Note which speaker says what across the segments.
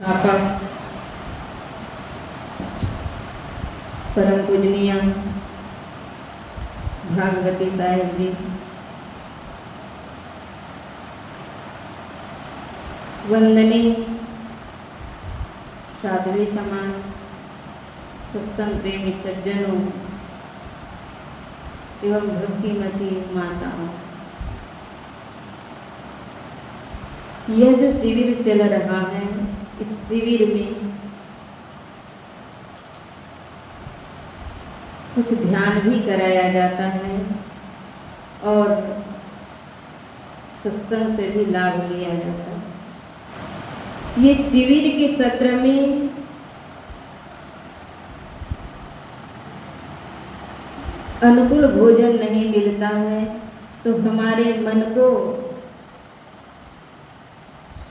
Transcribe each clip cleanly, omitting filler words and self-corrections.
Speaker 1: स्थापक परम पूजनीय भागवती साहिब जी, वंदनीय साध्वी समाज, सत्संग प्रेमी सज्जनों एवं भक्तिमती माताओं, यह जो शिविर चल रहा है, इस शिविर में कुछ ध्यान भी कराया जाता है और सत्संग से भी लाभ लिया जाता है। ये शिविर के सत्र में अनुकूल भोजन नहीं मिलता है तो हमारे मन को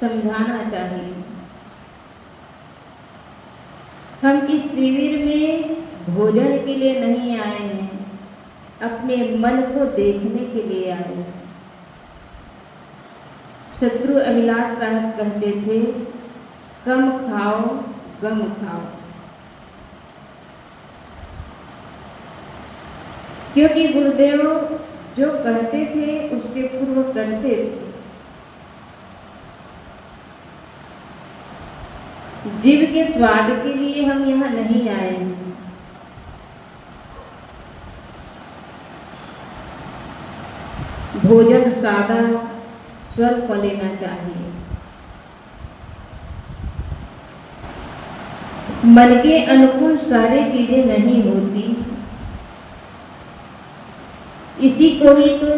Speaker 1: समझाना चाहिए। हम इस शिविर में भोजन के लिए नहीं आए हैं, अपने मन को देखने के लिए आए हैं। शत्रु अभिलाष साहब कहते थे, कम खाओ गम खाओ, क्योंकि गुरुदेव जो कहते थे उसके पूर्व करते थे। जीव के स्वाद के लिए हम यहाँ नहीं आए हैं। भोजन सादा स्वल्प लेना चाहिए। मन के अनुकूल सारी चीजें नहीं होती, इसी को ही तो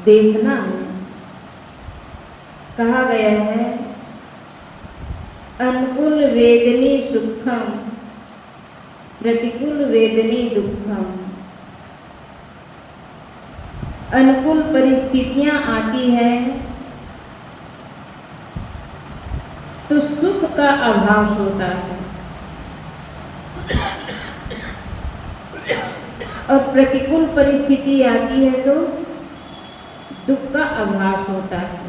Speaker 1: देखना है। कहा गया है, अनुकूल वेदनी सुखम, प्रतिकूल वेदनी दुखम। अनुकूल परिस्थितियां आती है तो सुख का अभाव होता है और प्रतिकूल परिस्थिति आती है तो दुख का अभाव होता है।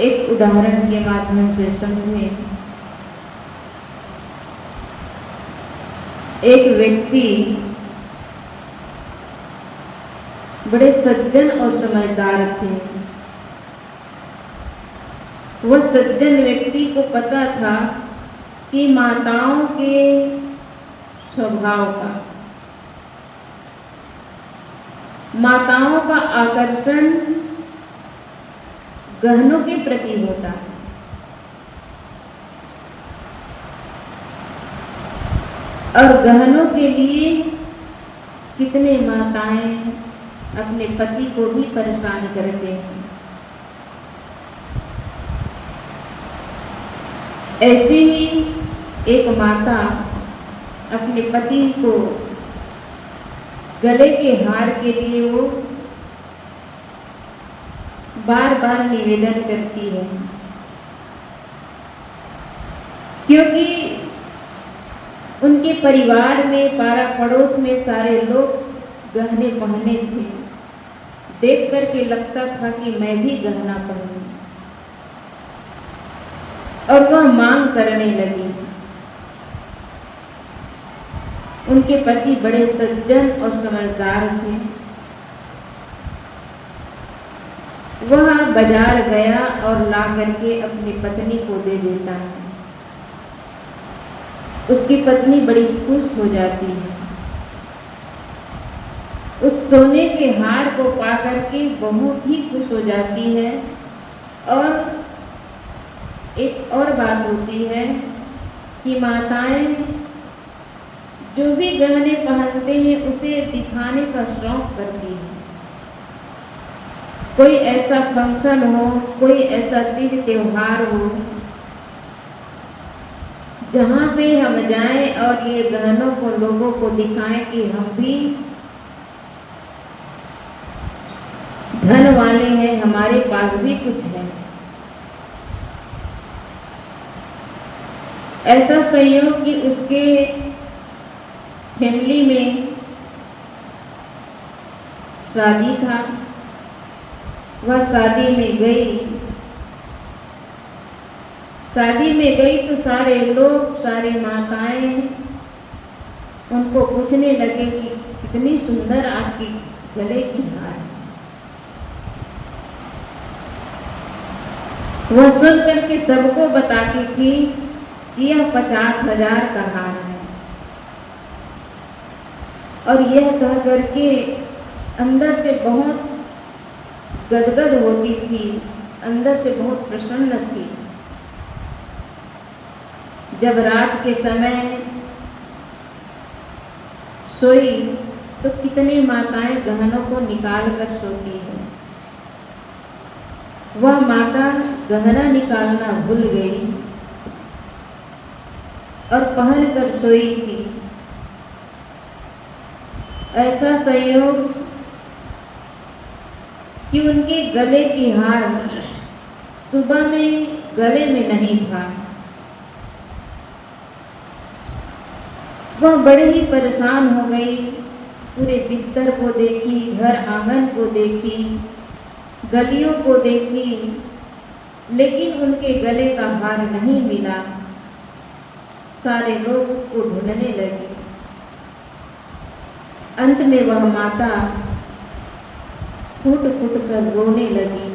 Speaker 1: एक उदाहरण के माध्यम से समझें। एक व्यक्ति बड़े सज्जन और समझदार थे। वह सज्जन व्यक्ति को पता था कि माताओं के स्वभाव का, माताओं का आकर्षण गहनों के प्रति होता है। और गहनों के लिए कितने माताएं अपने पति को भी परेशान करते हैं। ऐसे ही एक माता अपने पति को गले के हार के लिए वो बार बार निवेदन करती है, क्योंकि उनके परिवार में, पारा पड़ोस में सारे लोग गहने पहने थे। देख करके लगता था कि मैं भी गहना पहनूं, और वह मांग करने लगी। उनके पति बड़े सज्जन और समझदार थे। वह बाजार गया और ला करके अपनी पत्नी को दे देता है। उसकी पत्नी बड़ी खुश हो जाती है। उस सोने के हार को पा करके बहुत ही खुश हो जाती है। और एक और बात होती है कि माताएं जो भी गहने पहनते हैं उसे दिखाने का शौक करती हैं। कोई ऐसा फंक्शन हो, कोई ऐसा तीज त्योहार हो जहाँ पे हम जाएं और ये गहनों को लोगों को दिखाएं कि हम भी धन वाले हैं, हमारे पास भी कुछ है। ऐसा संयोग कि उसके फैमिली में शादी था। वह शादी में गई शादी में गई तो सारे लोग, सारी माताएं उनको पूछने लगे कि कितनी सुंदर आपकी गले की हार है। वह सुन करके सबको बताती थी कि यह 50,000 का हार है, और यह कह करके अंदर से बहुत गदगद होती थी, अंदर से बहुत प्रसन्न थी। जब रात के समय सोई तो कितनी माताएं गहनों को निकाल कर सोती हैं। वह माता गहना निकालना भूल गई और पहन कर सोई थी। ऐसा संयोग कि उनके गले की हार सुबह में गले में नहीं था। वह बड़े ही परेशान हो गई, पूरे बिस्तर को देखी, घर आंगन को देखी, गलियों को देखी, लेकिन उनके गले का हार नहीं मिला। सारे लोग उसको ढूंढने लगे। अंत में वह माता फूट फूट कर रोने लगी,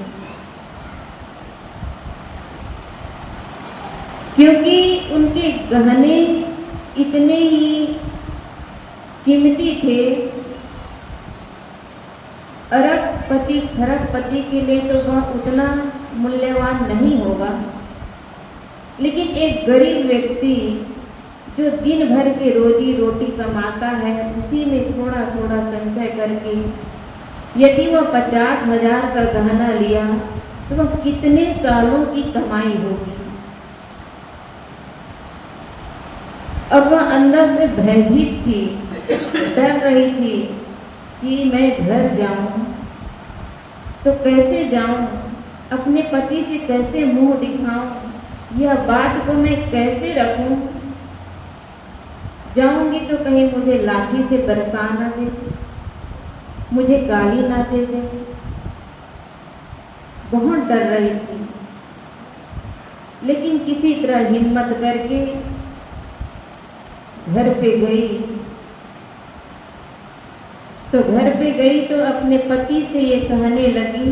Speaker 1: क्योंकि उनके गहने इतने ही कीमती थे। अरबपति खरबपति के लिए तो वह उतना मूल्यवान नहीं होगा, लेकिन एक गरीब व्यक्ति जो दिन भर के रोजी रोटी कमाता है, उसी में थोड़ा थोड़ा संचय करके यदि वह 50,000 का गहना लिया तो वह कितने सालों की कमाई होगी। अब वह अंदर से भयभीत थी, डर रही थी कि मैं घर जाऊं तो कैसे जाऊं, अपने पति से कैसे मुंह दिखाऊं, यह बात को मैं कैसे रखूं। जाऊंगी तो कहीं मुझे लाठी से बरसा ना दे, मुझे गाली ना दे दे। बहुत डर रही थी, लेकिन किसी तरह हिम्मत करके घर पे गई। तो घर पे गई तो अपने पति से ये कहने लगी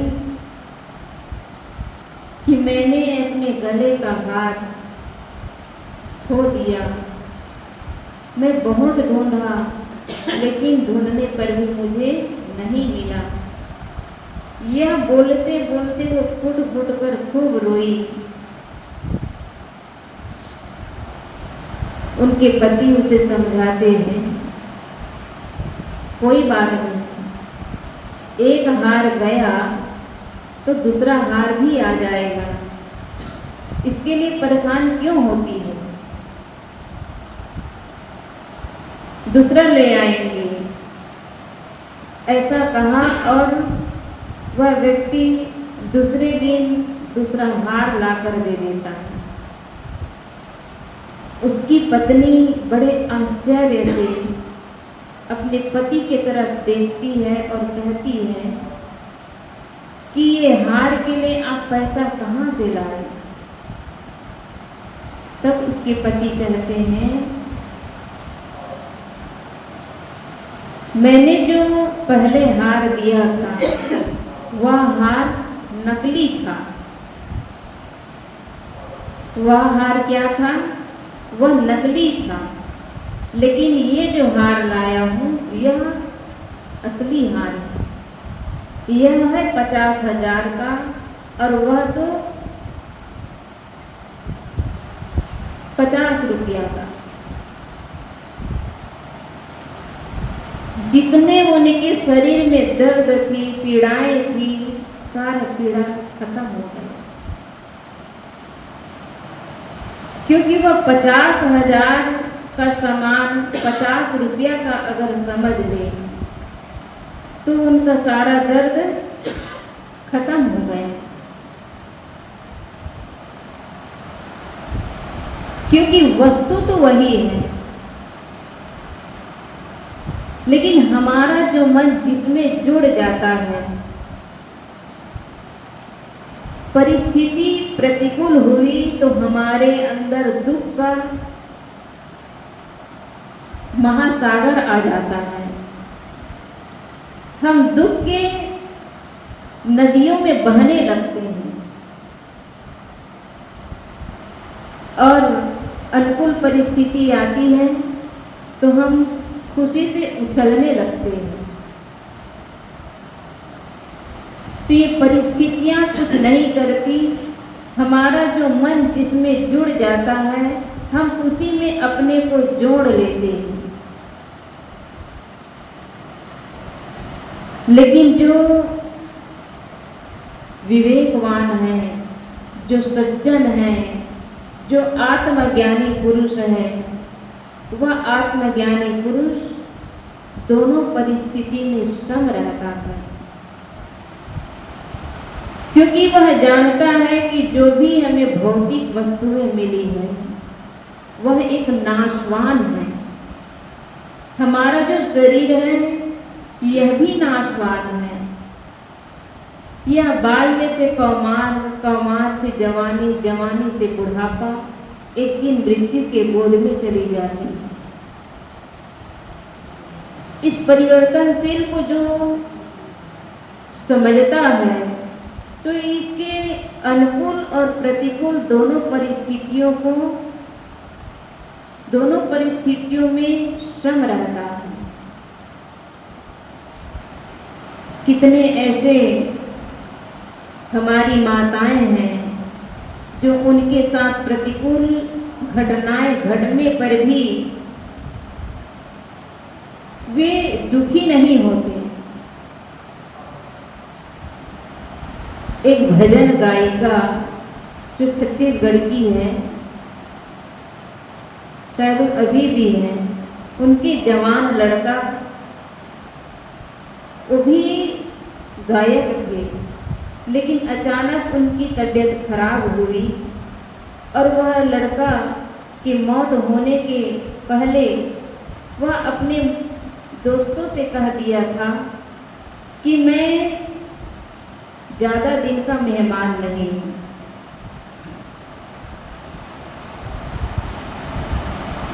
Speaker 1: कि मैंने अपने गले का हार खो दिया। मैं बहुत ढूंढा, लेकिन ढूंढने पर भी मुझे नहीं मिला। यह बोलते बोलते वो फुट फुट कर खूब रोई। उनके पति उसे समझाते हैं, कोई बात नहीं, एक हार गया तो दूसरा हार भी आ जाएगा, इसके लिए परेशान क्यों होती है, दूसरा ले आएंगे। ऐसा कहा और वह व्यक्ति दूसरे दिन दूसरा हार लाकर दे देता है। उसकी पत्नी बड़े आश्चर्य से अपने पति की तरफ देखती है और कहती है कि ये हार के लिए आप पैसा कहाँ से लाए। तब उसके पति कहते हैं, मैंने जो पहले हार दिया था वह हार नकली था। वह हार क्या था? वह नकली था, लेकिन ये जो हार लाया हूँ यह असली हार है। यह है 50,000 का और वह तो 50 रुपया का। जितने उनके शरीर में दर्द थी, पीड़ाएं थी, सारा पीड़ा खत्म हो गया, क्योंकि वह 50,000 का सामान 50 रुपया का अगर समझ ले तो उनका सारा दर्द खत्म हो गया। क्योंकि वस्तु तो वही है, लेकिन हमारा जो मन जिसमें जुड़ जाता है परिस्थिति प्रतिकूल हुई तो हमारे अंदर दुख का महासागर आ जाता है। हम दुख के नदियों में बहने लगते हैं और अनुकूल परिस्थिति आती है तो हम खुशी से उछलने लगते हैं। तो ये परिस्थितियां कुछ नहीं करती, हमारा जो मन जिसमें जुड़ जाता है हम उसी में अपने को जोड़ लेते हैं। लेकिन जो विवेकवान है, जो सज्जन है, जो आत्मज्ञानी पुरुष है, वह आत्मज्ञानी पुरुष दोनों परिस्थिति में सम रहता है, क्योंकि वह जानता है कि जो भी हमें भौतिक वस्तुएं मिली है वह एक नाशवान है। हमारा जो शरीर है यह भी नाशवान है। यह बाल्य से कौमार, कौमार से जवानी, जवानी से बुढ़ापा, एक दिन मृत्यु के गोद में चली जाती है। इस परिवर्तनशील को जो समझता है तो इसके अनुकूल और प्रतिकूल दोनों परिस्थितियों में सम रहता है। कितने ऐसे हमारी माताएं हैं जो उनके साथ प्रतिकूल घटनाएं घटने पर भी वे दुखी नहीं होते। एक भजन गायिका जो छत्तीसगढ़ की है, शायद अभी भी है, उनके जवान लड़का वो भी गायक थे, लेकिन अचानक उनकी तबीयत खराब हुई और वह लड़का की मौत होने के पहले वह अपने दोस्तों से कह दिया था कि मैं ज़्यादा दिन का मेहमान नहीं हूँ।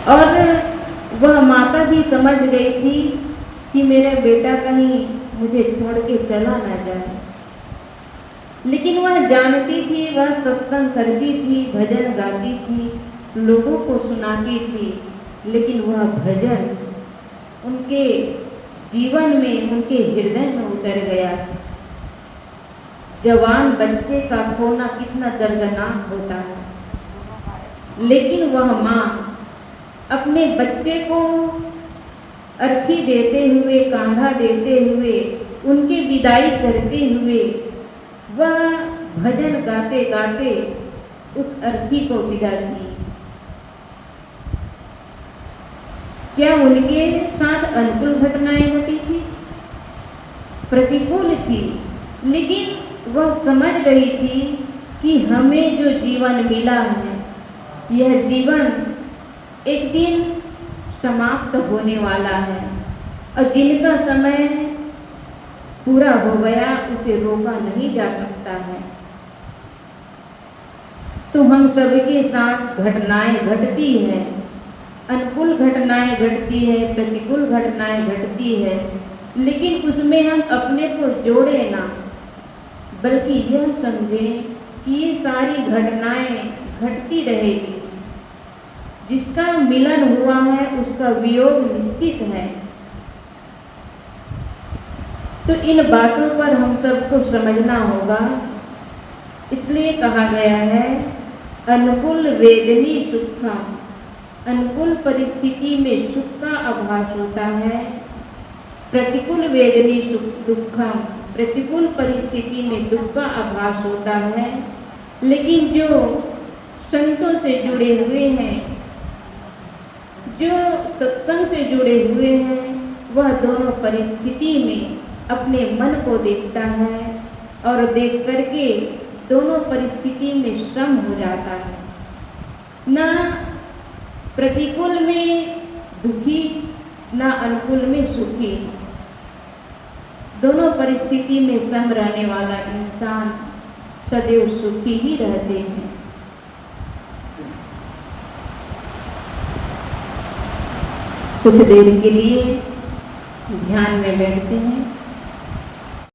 Speaker 1: और वह माता भी समझ गई थी कि मेरा बेटा कहीं मुझे छोड़ के चला ना जाए, लेकिन वह जानती थी, वह सत्संग करती थी, भजन गाती थी, लोगों को सुनाती थी, लेकिन वह भजन उनके जीवन में, उनके हृदय में उतर गया। जवान बच्चे का खोना कितना दर्दनाक होता है, लेकिन वह माँ अपने बच्चे को अर्थी देते हुए, कांधा देते हुए, उनकी विदाई करते हुए वह भजन गाते गाते उस अर्थी को विदा की। क्या उनके साथ अनुकूल घटनाएं घटी थी? प्रतिकूल थी, लेकिन वह समझ रही थी कि हमें जो जीवन मिला है यह जीवन एक दिन समाप्त होने वाला है और जिनका समय पूरा हो गया उसे रोका नहीं जा सकता है। तो हम सबके साथ घटनाएं घटती है, अनुकूल घटनाएं घटती है, प्रतिकूल घटनाएं घटती है, लेकिन उसमें हम अपने को जोड़े ना, बल्कि यह समझें कि ये सारी घटनाएं घटती रहेगी। जिसका मिलन हुआ है उसका वियोग निश्चित है। तो इन बातों पर हम सबको समझना होगा। इसलिए कहा गया है अनुकूल वेदनी सुखम, अनुकूल परिस्थिति में सुख का आभास होता है, प्रतिकूल वेदनी दुखम, प्रतिकूल परिस्थिति में दुख का आभास होता है। लेकिन जो संतों से जुड़े हुए हैं, जो सत्संग से जुड़े हुए हैं, वह दोनों परिस्थिति में अपने मन को देखता है और देख करके दोनों परिस्थिति में सम हो जाता है। ना प्रतिकूल में दुखी, ना अनुकूल में सुखी। दोनों परिस्थिति में सम रहने वाला इंसान सदैव सुखी ही रहते हैं। कुछ देर के लिए ध्यान में बैठते हैं।